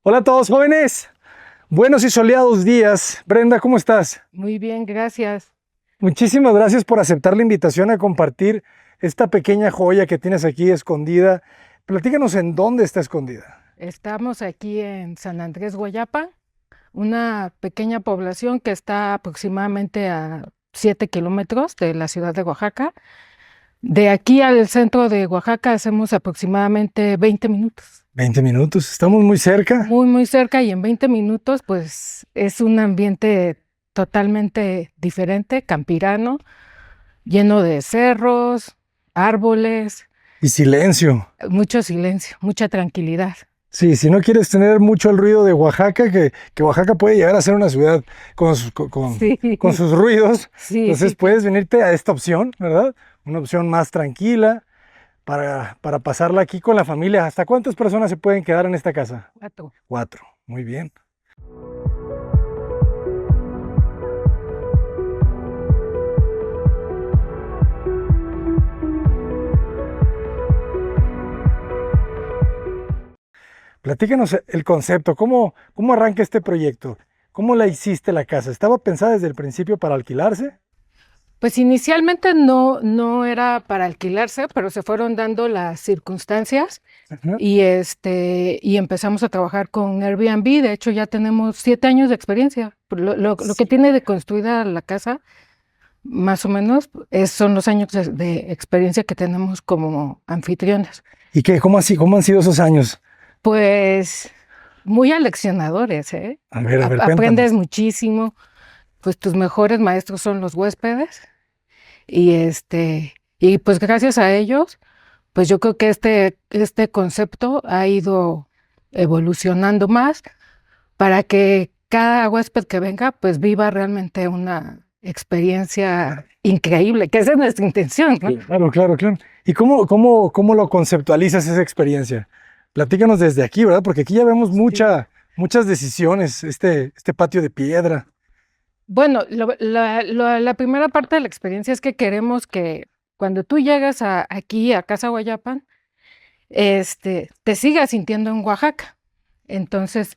Hola a todos jóvenes, buenos y soleados días. Brenda, ¿cómo estás? Muy bien, gracias. Muchísimas gracias por aceptar la invitación a compartir esta pequeña joya que tienes aquí escondida. Platícanos en dónde está escondida. Estamos aquí en San Andrés Guayapa, una pequeña población que está aproximadamente a 7 kilómetros de la ciudad de Oaxaca. De aquí al centro de Oaxaca hacemos aproximadamente 20 minutos. 20 minutos, estamos muy cerca. Muy cerca, y en 20 minutos pues es un ambiente totalmente diferente, campirano, lleno de cerros, árboles, Y silencio. mucho silencio, mucha tranquilidad. Sí, si no quieres tener mucho el ruido de Oaxaca, que Oaxaca puede llegar a ser una ciudad Sí, con sus ruidos, sí, entonces sí. puedes venirte a esta opción, ¿verdad? Una opción más tranquila para pasarla aquí con la familia. ¿Hasta cuántas personas se pueden quedar en esta casa? 4. 4, muy bien. Platícanos el concepto, ¿cómo arranca este proyecto? ¿Cómo la hiciste la casa? ¿Estaba pensada desde el principio para alquilarse? Pues inicialmente no era para alquilarse, pero se fueron dando las circunstancias Ajá. y empezamos a trabajar con Airbnb. De hecho, ya tenemos 7 años de experiencia. Lo que tiene de construida la casa, más o menos, son los años de experiencia que tenemos como anfitriones. ¿Y qué? ¿Cómo han sido esos años? Pues muy aleccionadores, ¿eh? A ver, Aprendes cuéntanos. muchísimo. Pues tus mejores maestros son los huéspedes. Y pues gracias a ellos, pues yo creo que este concepto ha ido evolucionando más para que cada huésped que venga pues viva realmente una experiencia increíble, que esa es nuestra intención, ¿no? Claro, claro, claro. ¿Y cómo lo conceptualizas esa experiencia? Platícanos desde aquí, ¿verdad? Porque aquí ya vemos Sí. muchas decisiones, este patio de piedra. Bueno, la primera parte de la experiencia es que queremos que cuando tú llegas aquí a Casa Guayapan, te sigas sintiendo en Oaxaca. Entonces,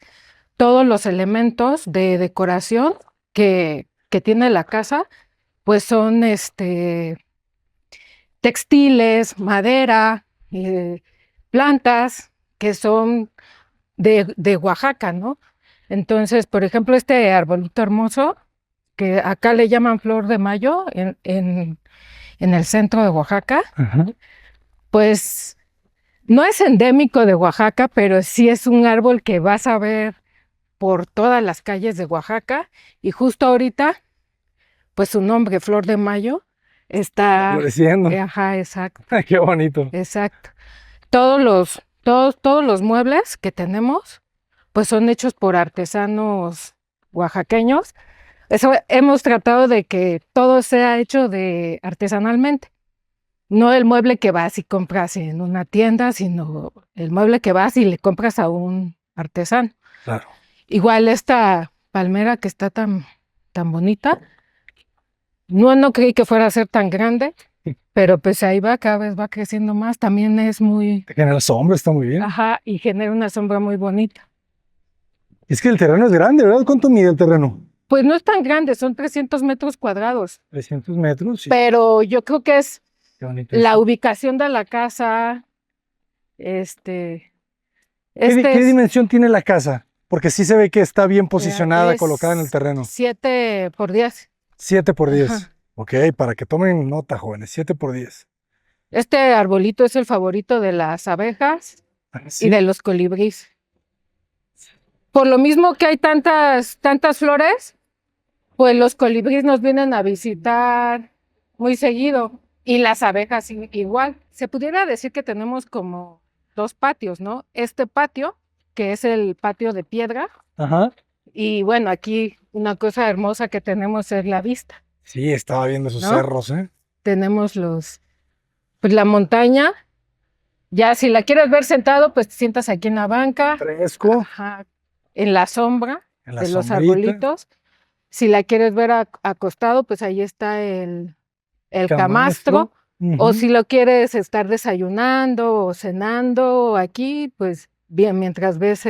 todos los elementos de decoración que tiene la casa, pues son textiles, madera, plantas que son de Oaxaca, ¿no? Entonces, por ejemplo, este arbolito hermoso, que acá le llaman flor de mayo en el centro de Oaxaca, Ajá. pues no es endémico de Oaxaca, pero sí es un árbol que vas a ver por todas las calles de Oaxaca, y justo ahorita, pues su nombre, Flor de Mayo, está, Floreciendo. ajá, exacto, Qué bonito. exacto. Todos los muebles que tenemos, pues son hechos por artesanos oaxaqueños. Eso hemos tratado de que todo sea hecho artesanalmente. No el mueble que vas y compras en una tienda, sino el mueble que vas y le compras a un artesano. Claro. Igual esta palmera que está tan bonita, no creí que fuera a ser tan grande, pero pues ahí va, cada vez va creciendo más. También es muy, Te genera sombra, está muy bien. ajá, y genera una sombra muy bonita. Es que el terreno es grande, ¿verdad? ¿Cuánto mide el terreno? Pues no es tan grande, son 300 metros cuadrados, 300 metros, sí. pero yo creo que es Qué bonito la eso. ubicación de la casa, este, ¿Qué es, dimensión tiene la casa? Porque sí se ve que está bien posicionada, colocada en el es terreno. 7 por 10. 7 por 10. Ajá. Ok, para que tomen nota, jóvenes. 7 por 10. Este arbolito es el favorito de las abejas Ah, y sí. de los colibríes. Por lo mismo que hay tantas flores, pues los colibríes nos vienen a visitar muy seguido, y las abejas igual. Se pudiera decir que tenemos como 2 patios, ¿no? Este patio, que es el patio de piedra, Ajá. y bueno, aquí una cosa hermosa que tenemos es la vista, Sí, estaba viendo esos ¿no? cerros, ¿eh? Tenemos pues la montaña. Ya si la quieres ver sentado, pues te sientas aquí en la banca, Fresco, ajá, en la sombra en la de los sombrita, arbolitos. Si la quieres ver acostado, pues ahí está el camastro. camastro. O Ujú. si lo quieres estar desayunando o cenando aquí, pues bien, mientras ves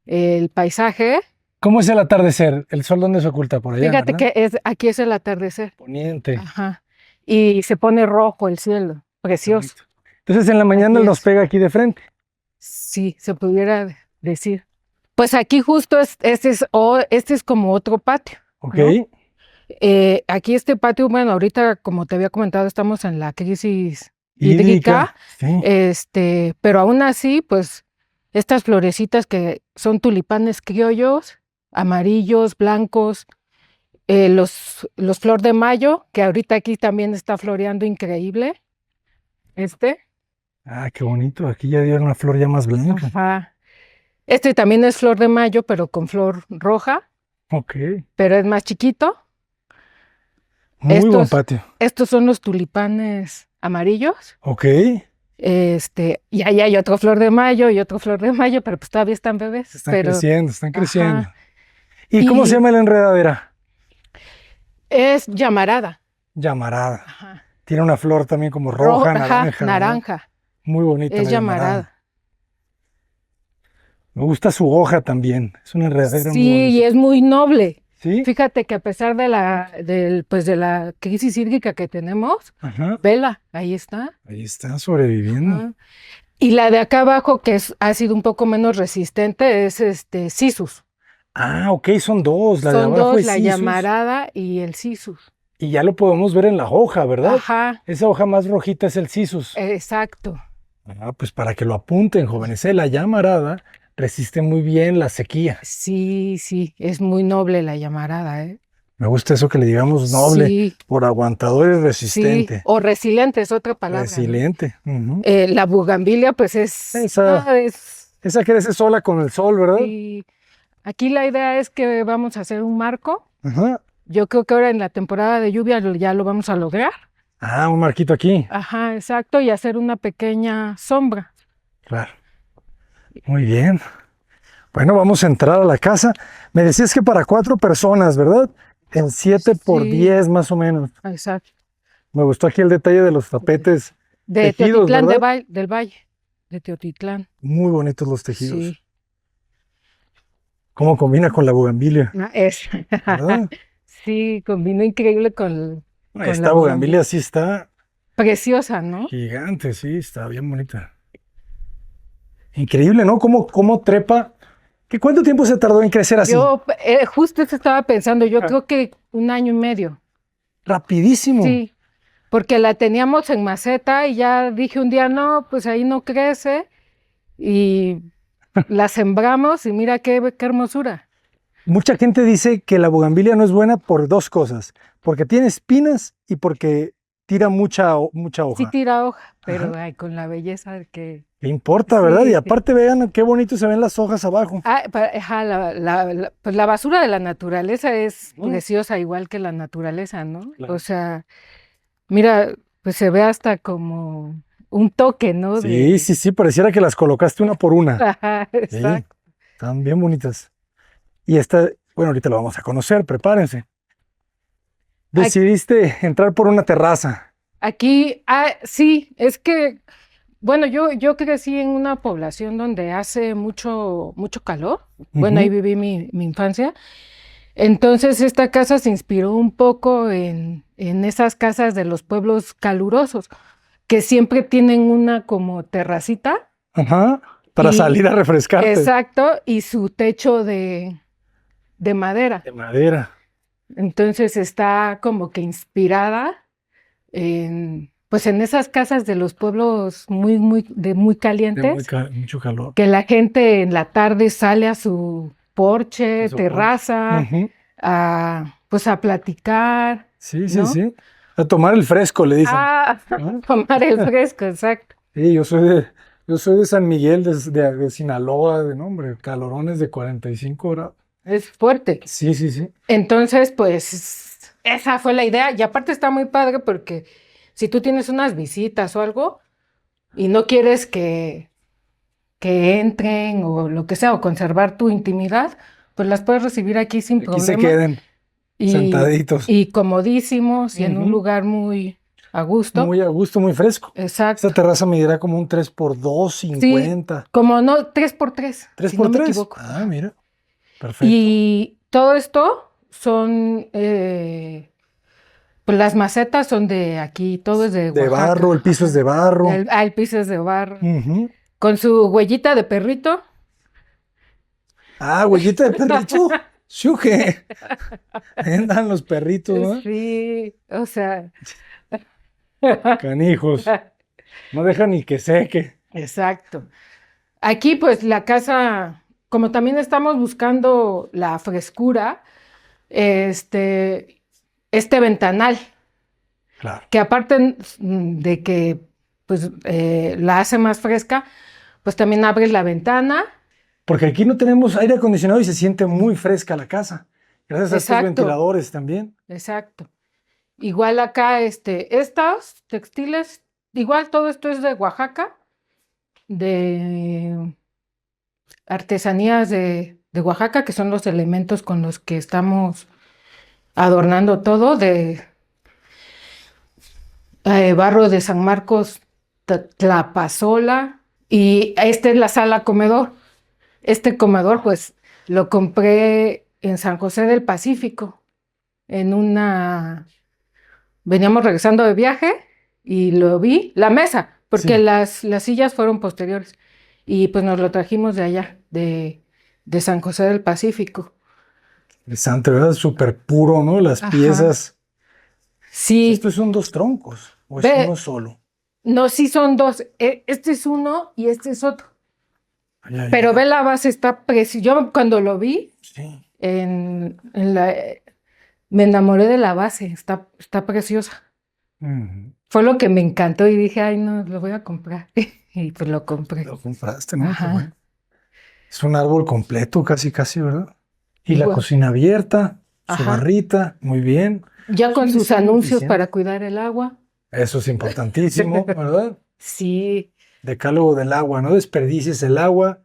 el paisaje. ¿Cómo es el atardecer? ¿El sol dónde se oculta? Por allá, Fíjate ¿verdad? que aquí es el atardecer. Poniente. Ajá. Y se pone rojo el cielo, precioso. Entonces en la mañana Así nos es. pega aquí de frente. Sí, se pudiera decir. Pues aquí justo este es como otro patio. Ok. ¿No? Aquí este patio, bueno, ahorita como te había comentado, estamos en la crisis hídrica, Sí. pero aún así, pues estas florecitas que son tulipanes criollos, amarillos, blancos, los flor de mayo, que ahorita aquí también está floreando increíble. Ah, qué bonito. Aquí ya dio una flor ya más blanca. Ajá. Este también es flor de mayo, pero con flor roja, Ok. pero es más chiquito. Muy buen patio. Estos son los tulipanes amarillos. Ok. Y ahí hay otro flor de mayo y otro flor de mayo, pero pues todavía están bebés. Están creciendo, están creciendo. Ajá. ¿Y cómo se llama la enredadera? Es llamarada. Llamarada. Ajá. Tiene una flor también como roja, naranja. Naranja. Muy bonita Es la llamarada. Me gusta su hoja también. Es una enredadera muy Sí, bonita. y es muy noble. ¿Sí? Fíjate que a pesar de la crisis hídrica que tenemos, Ajá. vela, ahí está. Ahí está sobreviviendo. Ajá. Y la de acá abajo, que ha sido un poco menos resistente, es Sisus. Ah, ok, son dos. La de Son abajo dos, es la Sisus. llamarada y el Sisus. Y ya lo podemos ver en la hoja, ¿verdad? Ajá, Esa hoja más rojita es el Sisus. exacto. Ah, pues para que lo apunten, jóvenes. La llamarada resiste muy bien la sequía. Sí, es muy noble la llamarada, ¿eh? Me gusta eso que le digamos noble, Sí, por aguantador y resistente. sí, o resiliente es otra palabra, ¿no? Resiliente. Ujú. La bugambilia, pues Esa crece sola con el sol, ¿verdad? Y aquí la idea es que vamos a hacer un marco. Ajá. Yo creo que ahora en la temporada de lluvia ya lo vamos a lograr. Ah, un marquito aquí. Ajá, exacto, y hacer una pequeña sombra. Claro. Muy bien. Bueno, vamos a entrar a la casa. Me decías que para 4 personas, ¿verdad? En 7 por Sí. 10 más o menos. Exacto. Me gustó aquí el detalle de los tapetes De tejidos, Teotitlán ¿verdad? del Valle, de Teotitlán. Muy bonitos los tejidos. Sí. Cómo combina con la bugambilia, ¿verdad? Sí, combina increíble con Esta la bugambilia sí está preciosa, ¿no? gigante, sí, está bien bonita. Increíble, ¿no? Cómo trepa. ¿Cuánto tiempo se tardó en crecer así? Yo justo eso estaba pensando, yo creo que 1 año y medio. Rapidísimo. Sí, porque la teníamos en maceta y ya dije un día, no, pues ahí no crece. Y la sembramos y mira qué hermosura. Mucha gente dice que la bugambilia no es buena por 2 cosas, porque tiene espinas y porque tira mucha hoja. Sí tira hoja, pero Ajá. ay, con la belleza que... ¿Qué importa, verdad? Sí. Y aparte vean qué bonito se ven las hojas abajo. Ajá, pues la basura de la naturaleza es Mm. preciosa, igual que la naturaleza, ¿no? Claro. O sea, mira, pues se ve hasta como un toque, ¿no? Sí, pareciera que las colocaste una por una. Ajá, Sí, exacto. están bien bonitas. Y esta, bueno, ahorita lo vamos a conocer, prepárense. Decidiste entrar por una terraza. Aquí, sí, es que, bueno, yo crecí en una población donde hace mucho calor. Bueno, ahí viví mi infancia. Entonces, esta casa se inspiró un poco en esas casas de los pueblos calurosos, que siempre tienen una como terracita. Ajá, para salir a refrescarte. Exacto, y su techo de madera. De madera. Entonces está como que inspirada pues en esas casas de los pueblos muy calientes, Mucho calor. que la gente en la tarde sale a su porche, A su terraza, Ujú. pues a platicar, Sí, ¿no? sí. A tomar el fresco, le dicen. ¿No? Tomar el fresco, exacto. Sí, yo soy de San Miguel, de Sinaloa, de nombre, calorones de 45 grados. Es fuerte. Sí. Entonces, pues esa fue la idea. Y aparte está muy padre porque si tú tienes unas visitas o algo y no quieres que entren o lo que sea, o conservar tu intimidad, pues las puedes recibir aquí sin Aquí se problema. queden sentaditos. Y comodísimos y en un Ujú. lugar muy a gusto. Muy a gusto, muy fresco. Exacto. Esta terraza medirá como un 3x2, 50. Como no, 3x3, ¿3 si por no me 3? equivoco. Ah, mira. Perfecto. Y todo esto son, pues las macetas son de aquí, todo es de De Oaxaca. barro, el piso es de barro. El piso es de barro. Ujú. Con su huellita de perrito. Ah, huellita de perrito. Shuje. Ahí andan los perritos, ¿no? Sí, o sea. Canijos. No dejan ni que seque. Exacto. Aquí, pues, la casa, como también estamos buscando la frescura, este ventanal, Claro. que aparte de que, pues, la hace más fresca, pues también abres la ventana. Porque aquí no tenemos aire acondicionado y se siente muy fresca la casa. Gracias a estos Exacto. ventiladores también. Exacto. Igual acá, estos textiles, igual todo esto es de Oaxaca, de artesanías de Oaxaca, que son los elementos con los que estamos adornando todo, de barro de San Marcos, Tlapazola, y esta es la sala comedor. Este comedor, pues, lo compré en San José del Pacífico, veníamos regresando de viaje y lo vi, la mesa, porque Sí. las sillas fueron posteriores, y pues nos lo trajimos de allá, de San José del Pacífico. Interesante, ¿verdad? Súper puro, ¿no? Las Ajá. piezas. Sí, ¿Estos son 2 troncos o es Ve. uno solo? No, sí son dos. Este es uno y este es otro. Ay, ay, Pero ay. ve la base, está preciosa. Yo cuando lo vi, Sí. me enamoré de la base, está preciosa. Ujú. Fue lo que me encantó y dije, ay, no, lo voy a comprar. Y pues lo compré. Lo compraste, ¿no? Qué Ajá. bueno. Es un árbol completo, casi, casi, ¿verdad? Y la Igual. cocina abierta, su Ajá. barrita, muy bien. Ya con Sí, sus sí, muy anuncios eficiente. para cuidar el agua. Eso es importantísimo, ¿verdad? Sí, Decálogo del agua, no desperdicies el agua,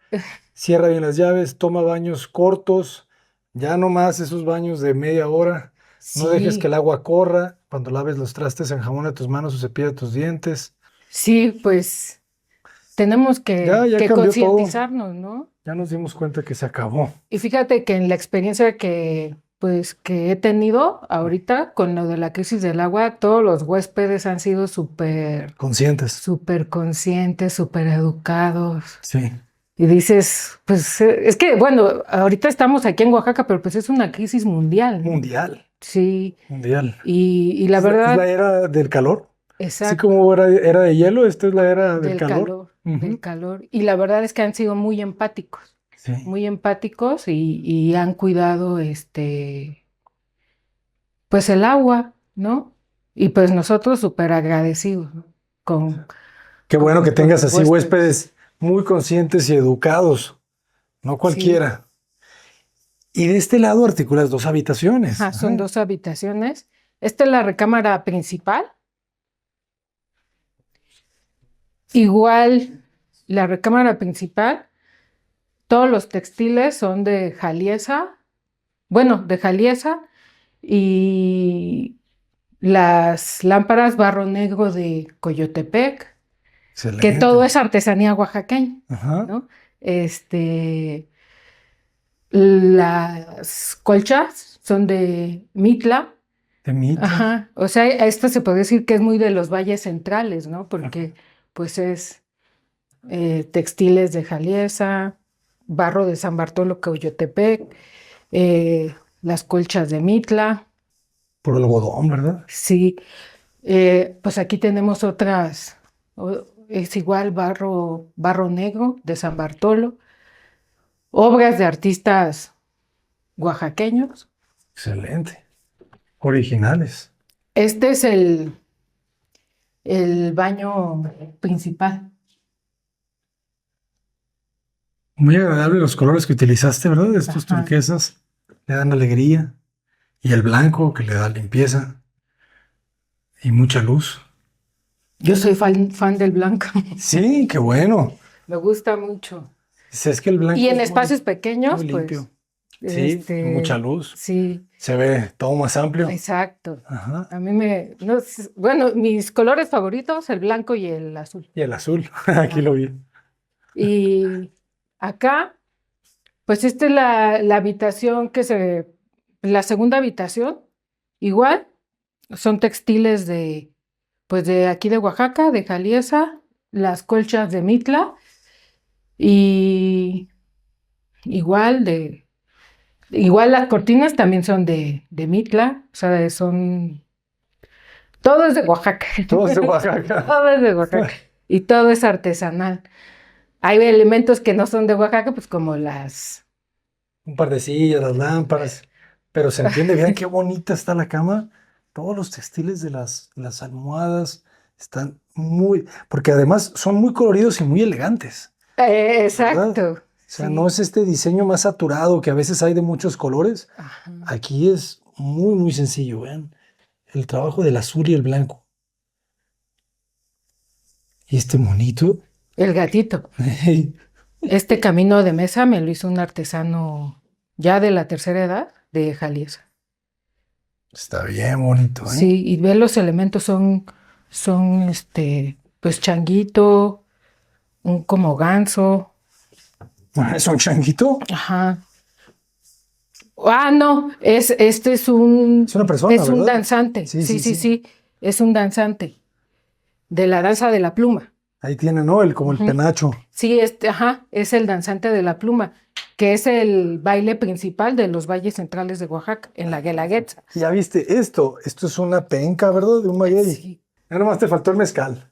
cierra bien las llaves, toma baños cortos, ya no más esos baños de media hora, no dejes que el agua corra, cuando laves los trastes enjabona tus manos o cepilla tus dientes. sí, pues tenemos que Ya cambió todo. concientizarnos, ¿no? Ya nos dimos cuenta que se acabó. Y fíjate que en la experiencia que he tenido ahorita con lo de la crisis del agua, todos los huéspedes han sido súper Conscientes. conscientes, súper educados. Sí. Y dices, pues es que, bueno, ahorita estamos aquí en Oaxaca, pero pues es una crisis mundial, ¿no? Mundial. Sí. Mundial. Y la Es verdad, la era del calor. Así exacto, como era de hielo, esta es la era del del calor. del calor. Y la verdad es que han sido muy empáticos y han cuidado pues el agua, ¿no? Y pues nosotros súper agradecidos, ¿no? Qué bueno que con tengas los así huéspedes muy conscientes y educados, no cualquiera. Y de este lado articulas 2 habitaciones. Ajá, son 2 habitaciones. Esta es la recámara principal. Igual, la recámara principal, todos los textiles son de Jaliesa, y las lámparas barro negro de Coyotepec, Excelente. que todo es artesanía oaxaqueña, Ajá. ¿no? Las colchas son de Mitla. De Mitla. Ajá, o sea, esto se puede decir que es muy de los valles centrales, ¿no? Porque pues es textiles de Jaliesa, barro de San Bartolo, Coyotepec, las colchas de Mitla. Por el algodón, ¿verdad? Sí, pues aquí tenemos otras, es igual barro negro de San Bartolo, obras de artistas oaxaqueños. Excelente. Originales. Este es el baño principal. Muy agradable los colores que utilizaste, ¿verdad? Estos Ajá. turquesas le dan alegría. Y el blanco que le da limpieza. Y mucha luz. Yo soy fan del blanco. Sí, qué bueno. Me gusta mucho. Es que el blanco Y en es espacios pequeños, muy pues limpio. Sí, mucha luz. Sí. Se ve todo más amplio. Exacto. Ajá. A mí bueno, mis colores favoritos, el blanco y el azul. Y el azul, aquí lo vi. Y acá, pues esta es la habitación la segunda habitación, igual, son textiles pues de aquí de Oaxaca, de Jaliesa, las colchas de Mitla, y igual las cortinas también son de Mitla, o sea, todo es de Oaxaca. Todo es de Oaxaca. Todo es de Oaxaca. Y todo es artesanal. Hay elementos que no son de Oaxaca, pues como Un par de sillas, las lámparas. Pero se entiende, vean qué bonita está la cama. Todos los textiles de las almohadas están porque además son muy coloridos y muy elegantes. Exacto. ¿Verdad? O sea, no es este diseño más saturado que a veces hay de muchos colores. Ajá. Aquí es muy, muy sencillo, vean. El trabajo del azul y el blanco. Y este monito. El gatito. Este camino de mesa me lo hizo un artesano ya de la tercera edad de Jaliesa. Está bien bonito, ¿eh? Sí, y ve los elementos son pues changuito, un como ganso. ¿Es un changuito? Ajá. No, este es un... Es una persona, Es un ¿verdad? danzante. Sí, es un danzante de la danza de la pluma. Ahí tiene, ¿no? Como el penacho. Sí, es el danzante de la pluma, que es el baile principal de los valles centrales de Oaxaca, en la Guelaguetza. Ya viste, esto es una penca, ¿verdad? De un maguey. Sí. Ya nomás te faltó el mezcal.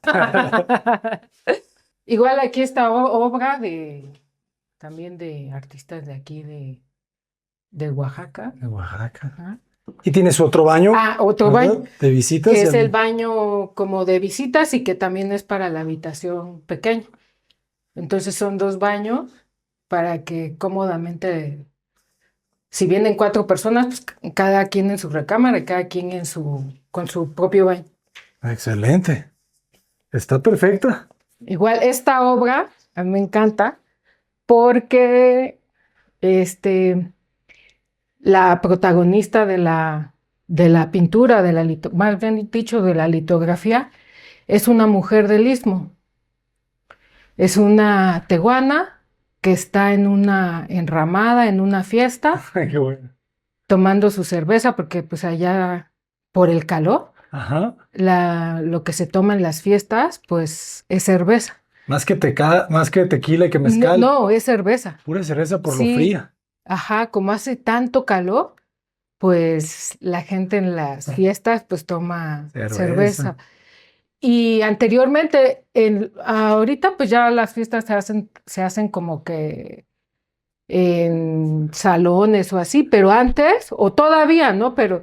Igual aquí está obra también de artistas de aquí de Oaxaca. De Oaxaca. Ajá. Y tiene su otro baño. Otro ¿verdad? baño. De visitas. Que es el baño como de visitas y que también es para la habitación pequeña. Entonces son 2 baños para que cómodamente, si vienen 4 personas, pues cada quien en su recámara y cada quien con su propio baño. Excelente. Está perfecta. Igual esta obra a mí me encanta porque la protagonista de la pintura, más bien dicho, de la litografía, es una mujer del Istmo. Es una tehuana que está en una enramada, en una fiesta, Qué bueno. tomando su cerveza, porque pues allá por el calor, Ajá. lo que se toma en las fiestas, pues es cerveza. Más que tequila y que mezcal. No, es cerveza. Pura cerveza por Sí. lo fría. Ajá, como hace tanto calor, pues la gente en las fiestas pues toma cerveza. Y anteriormente, ahorita pues ya las fiestas se hacen como que en salones o así, pero antes, o todavía, ¿no? Pero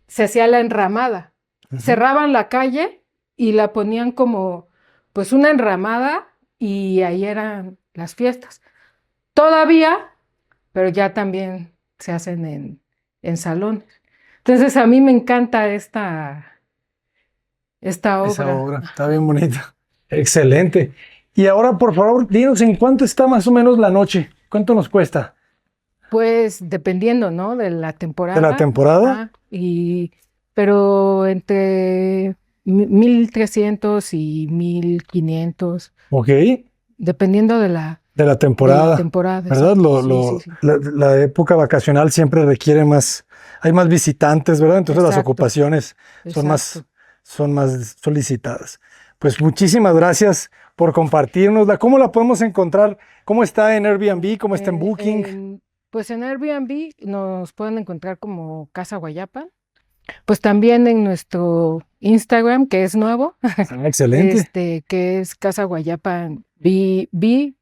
se hacía la enramada. Cerraban la calle y la ponían como pues una enramada y ahí eran las fiestas. Todavía, pero ya también se hacen en salones. Entonces a mí me encanta esta obra. Esa obra está bien bonita. Excelente. Y ahora, por favor, dinos en cuánto está más o menos la noche. ¿Cuánto nos cuesta? Pues dependiendo, ¿no? De la temporada. ¿De la temporada? Pero entre 1,300 y 1,500. Ok. Dependiendo de la temporada. De la temporada, ¿verdad? sí. La época vacacional siempre requiere hay más visitantes, ¿verdad? Entonces las ocupaciones son más solicitadas. Pues muchísimas gracias por compartirnosla. ¿Cómo la podemos encontrar? ¿Cómo está en Airbnb? ¿Cómo está en Booking? Pues en Airbnb nos pueden encontrar como Casa Guayapan. Pues también en nuestro Instagram, que es nuevo. Excelente. Que es Casa Guayapan B&B.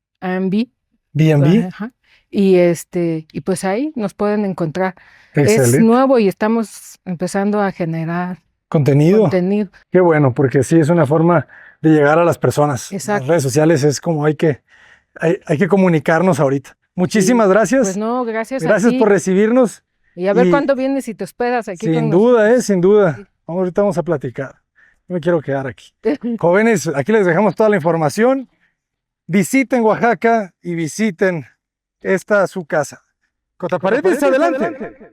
B&B. Ajá. Y pues ahí nos pueden encontrar. Excelente. Es nuevo y estamos empezando a generar contenido. Qué bueno, porque sí es una forma de llegar a las personas. Exacto. Las redes sociales es como hay que comunicarnos ahorita. Muchísimas gracias. Pues no, gracias a ti. Gracias por recibirnos. Y a ver cuándo vienes y te hospedas aquí con nosotros. Sin duda, sin duda. Ahorita vamos a platicar. No me quiero quedar aquí. Jóvenes, aquí les dejamos toda la información. Visiten Oaxaca y visiten su casa. Contra Paredes, adelante.